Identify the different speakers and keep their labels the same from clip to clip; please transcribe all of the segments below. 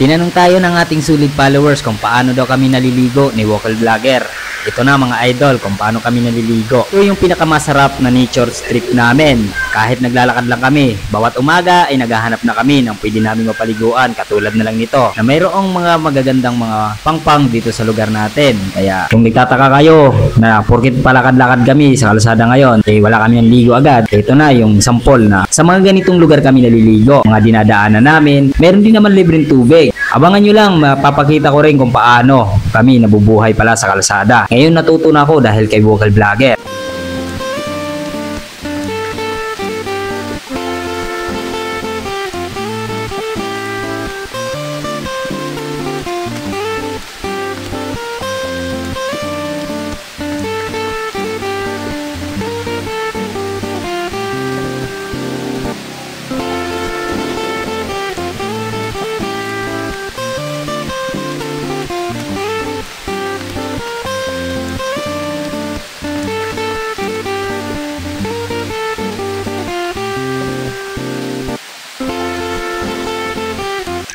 Speaker 1: Tinanong tayo ng ating solid followers kung paano daw kami naliligo ni Vocal Vlogger. Ito na mga idol kung paano kami naliligo. Ito yung pinakamasarap na nature trip namin. Kahit naglalakad lang kami, bawat umaga ay naghahanap na kami ng pwede namin mapaliguan katulad na lang nito na mayroong mga magagandang mga pangpang dito sa lugar natin. Kaya kung nagtataka kayo na porkit palakad-lakad kami sa kalsada ngayon, eh wala kami ng ligo agad. Ito na yung sample na sa mga ganitong lugar kami naliligo. Mga dinadaanan namin, meron din naman libreng tubig. Abangan nyo lang, mapapakita ko rin kung paano kami nabubuhay pala sa kalsada. Ngayon natuto na ako dahil kay Vocal Vlogger.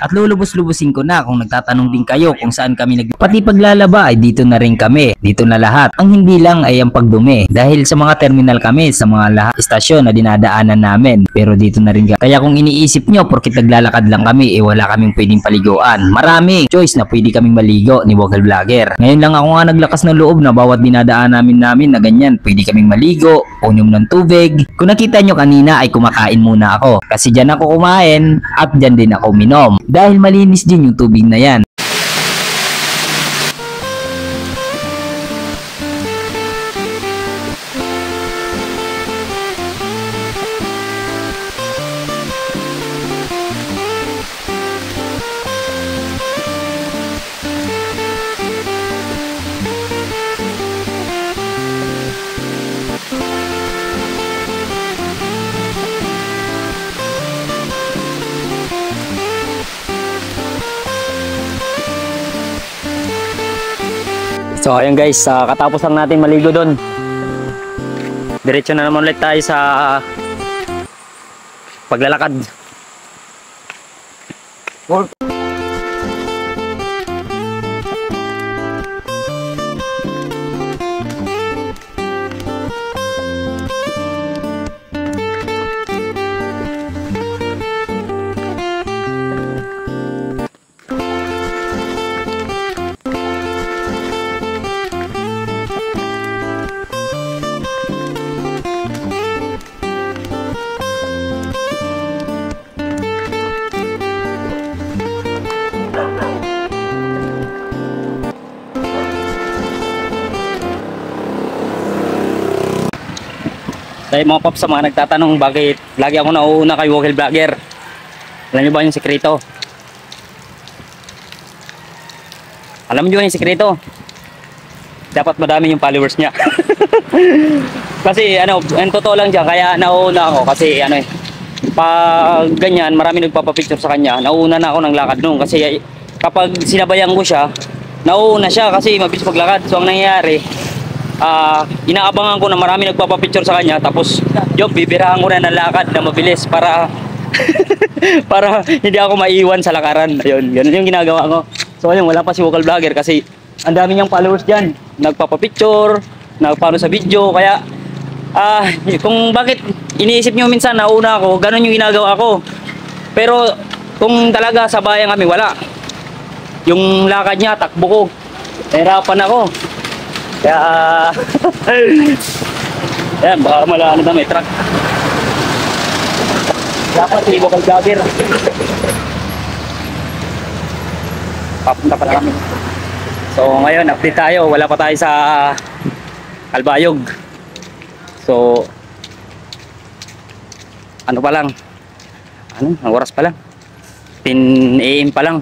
Speaker 1: At lulubos-lubusin ko na kung nagtatanong din kayo kung saan kami pati paglalaba ay dito na rin kami. Dito na lahat. Ang hindi lang ay ang pagdumi. Dahil sa mga terminal kami, sa mga istasyon na dinadaanan namin. Pero dito na rin kami. Kaya kung iniisip nyo porkit naglalakad lang kami, eh wala kaming pwedeng paliguan. Maraming choice na pwede kaming maligo ni Vocal Vlogger. Ngayon lang ako nga naglakas ng loob na bawat dinadaanan namin na ganyan, pwede kaming maligo, unom ng tubig. Kung nakita nyo kanina ay kumakain muna ako. Kasi dyan ako kumain at dyan din ako minom. Dahil malinis din yung tubig na yan. So ayun guys, katapos lang natin maligo doon. Diretso na naman ulit tayo sa paglalakad. Dahil mga paps, sa mga nagtatanong bakit lagi ako nauuna kay Vocal Vlogger, alam niyo ba yung sekreto? Alam niyo yung sekreto? Dapat madami yung followers niya. Kasi ano, ang totoo lang dyan, kaya nauuna ako kasi ano eh, pag ganyan marami nagpapapicture sa kanya, nauuna na ako ng lakad noon. Kasi kapag sinabayan ko siya, nauuna siya kasi mabilis maglakad. So ang nangyayari, inaabangan ko na marami nagpapapicture sa kanya, tapos yung bibirahan ko na ng lakad na mabilis para para hindi ako maiwan sa lakaran. Ayun, ganun yung ginagawa ko. So ayun, wala pa si Vocal Vlogger kasi ang dami niyang followers dyan, nagpapapicture, nagpano sa video. Kaya kung bakit iniisip nyo minsan nauna ako, ganun yung ginagawa ko. Pero kung talaga sabayan kami, wala. Yung lakad niya, takbo ko, nahirapan ako. Kaya yan, baka malaano na may truck. Dapat si Vocal Vlogger. Papunta pa kami. So ngayon, update tayo. Wala pa tayo sa Calbayog. So ano pa lang, ang oras pa lang, 10 AM pa lang.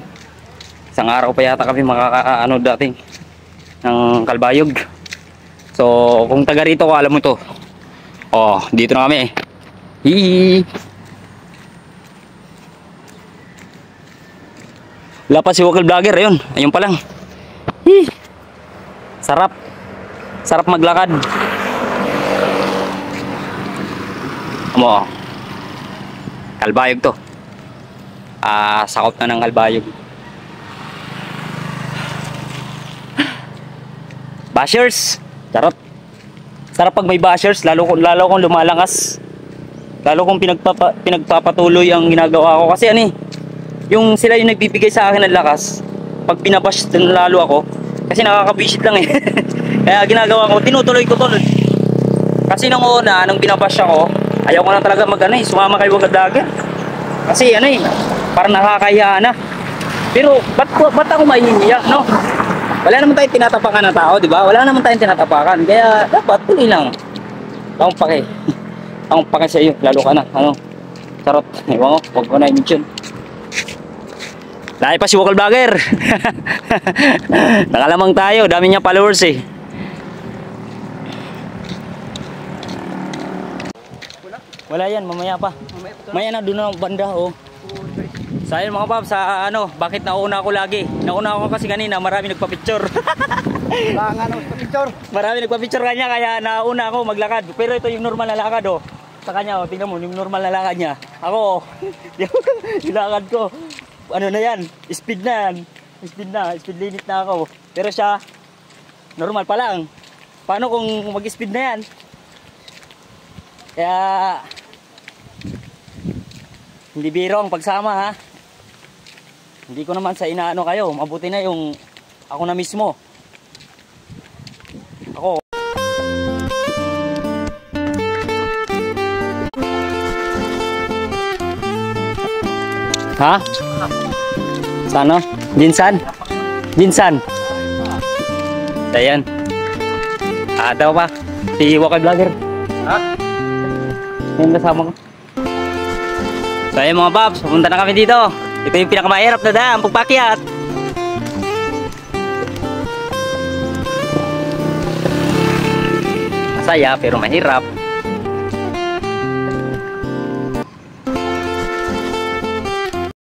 Speaker 1: Isang araw pa yata kami makakaano dating ng Calbayog. So kung taga rito ko, alam mo to. Oh, dito na kami. Hihi. Wala pa si Vocal Vlogger, ayun. Ayun pa lang. Hihi. Sarap. Sarap maglakad. Amo. Calbayog to. Sakop na ng Calbayog. bashers. Charot. Sarap pag may bashers, lalo kung lumalakas. Lalo kung pinagpapatuloy ang ginagawa ko. Kasi ano eh, yung sila yung nagbibigay sa akin ng lakas. Pag binabash din lalo ako, kasi nakakabisit lang eh. Kaya ginagawa ko, tinutuloy ko to. Kasi nung una, nung binabash ako, ayaw ko na talaga sumama kay Wagadagan. Kasi ano eh, parang nakakahiya na. Pero ba't ako mahihiya, no? Wala naman tayong tinatapakan ng tao, di ba? Wala naman tayong tinatapakan. Kaya dapat tuloy lang. Akong pake. Akong pake sa iyo, lalo ka na. Ano? Charot. Ewan ko, huwag ko na i-mention. Dahil pa si Vocal Vlogger. Nakalamang tayo, dami niya followers eh. Wala yan, mamaya pa. Maya na doon na banda oh. Sa ayun mga paps, sa ano, bakit nauna ako lagi? Nauna ako kasi kanina, marami nagpa-picture. Marami nagpa-picture kanya, kaya nauna ako maglakad. Pero ito yung normal na lakad oh. Sa kanya oh, tingnan mo, yung normal na lakad niya. Ako, yung lakad ko, ano na yan, speed na yan. Speed limit na ako. Pero siya, normal pa lang. Paano kung mag-speed na yan? Kaya hindi biro ang pagsama ha. Hindi ko naman sa inaano kayo. Mabuti na yung ako na mismo. Ako. Ha? Sano? Jinsan? Jinsan? Ayan. Daw pa. Si Vocal Vlogger. Ha? Yung kasama ko. So ayun mga paps, pupunta na kami dito. Ito yung pinakamahirap na daan, pagpakyat. Masaya pero mahirap.